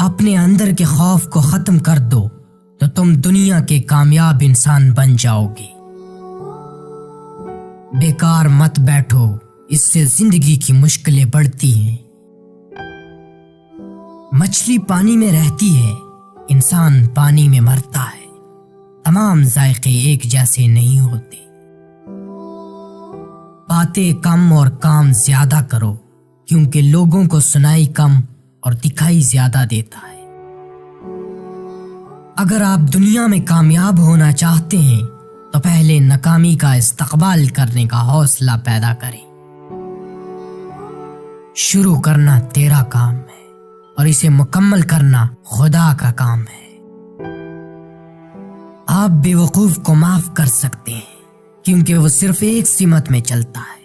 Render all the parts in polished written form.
اپنے اندر کے خوف کو ختم کر دو تو تم دنیا کے کامیاب انسان بن جاؤ گے۔ بیکار مت بیٹھو، اس سے زندگی کی مشکلیں بڑھتی ہیں۔ مچھلی پانی میں رہتی ہے، انسان پانی میں مرتا ہے۔ تمام ذائقے ایک جیسے نہیں ہوتے۔ باتیں کم اور کام زیادہ کرو، کیونکہ لوگوں کو سنائی کم اور دکھائی زیادہ دیتا ہے۔ اگر آپ دنیا میں کامیاب ہونا چاہتے ہیں تو پہلے ناکامی کا استقبال کرنے کا حوصلہ پیدا کریں۔ شروع کرنا تیرا کام ہے اور اسے مکمل کرنا خدا کا کام ہے۔ آپ بے وقوف کو معاف کر سکتے ہیں، کیونکہ وہ صرف ایک سمت میں چلتا ہے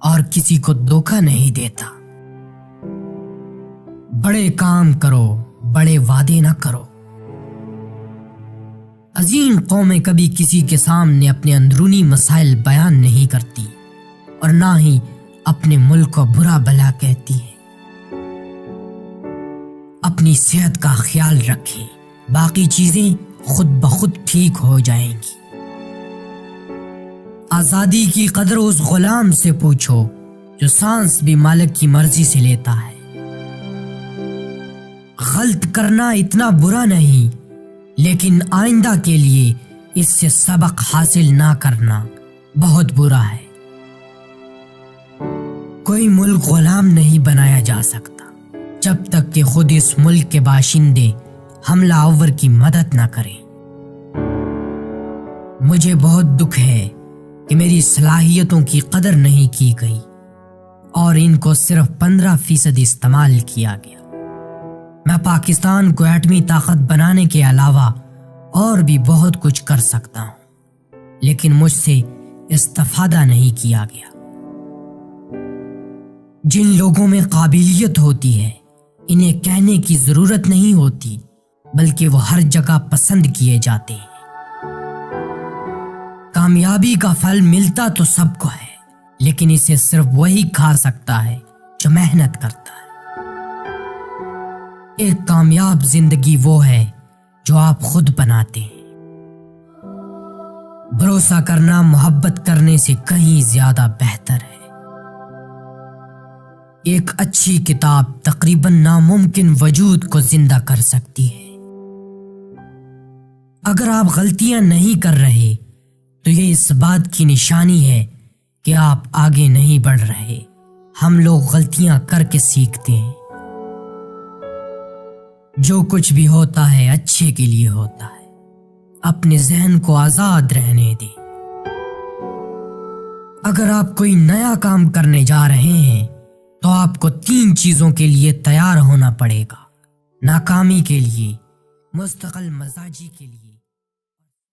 اور کسی کو دھوکہ نہیں دیتا۔ بڑے کام کرو، بڑے وعدے نہ کرو۔ عظیم قومیں کبھی کسی کے سامنے اپنے اندرونی مسائل بیان نہیں کرتی اور نہ ہی اپنے ملک کو برا بھلا کہتی ہیں۔ اپنی صحت کا خیال رکھیں، باقی چیزیں خود بخود ٹھیک ہو جائیں گی۔ آزادی کی قدر اس غلام سے پوچھو جو سانس بھی مالک کی مرضی سے لیتا ہے۔ غلط کرنا اتنا برا نہیں، لیکن آئندہ کے لیے اس سے سبق حاصل نہ کرنا بہت برا ہے۔ کوئی ملک غلام نہیں بنایا جا سکتا جب تک کہ خود اس ملک کے باشندے حملہ آور کی مدد نہ کریں۔ مجھے بہت دکھ ہے کہ میری صلاحیتوں کی قدر نہیں کی گئی اور ان کو صرف 15% استعمال کیا گیا۔ میں پاکستان کو ایٹمی طاقت بنانے کے علاوہ اور بھی بہت کچھ کر سکتا ہوں، لیکن مجھ سے استفادہ نہیں کیا گیا۔ جن لوگوں میں قابلیت ہوتی ہے انہیں کہنے کی ضرورت نہیں ہوتی، بلکہ وہ ہر جگہ پسند کیے جاتے ہیں۔ کامیابی کا پھل ملتا تو سب کو ہے، لیکن اسے صرف وہی کھا سکتا ہے جو محنت کرتا ہے۔ ایک کامیاب زندگی وہ ہے جو آپ خود بناتے ہیں۔ بھروسہ کرنا محبت کرنے سے کہیں زیادہ بہتر ہے۔ ایک اچھی کتاب تقریباً ناممکن وجود کو زندہ کر سکتی ہے۔ اگر آپ غلطیاں نہیں کر رہے تو یہ اس بات کی نشانی ہے کہ آپ آگے نہیں بڑھ رہے۔ ہم لوگ غلطیاں کر کے سیکھتے ہیں۔ جو کچھ بھی ہوتا ہے اچھے کے لیے ہوتا ہے۔ اپنے ذہن کو آزاد رہنے دیں۔ اگر آپ کوئی نیا کام کرنے جا رہے ہیں تو آپ کو 3 چیزوں کے لیے تیار ہونا پڑے گا: ناکامی کے لیے، مستقل مزاجی کے لیے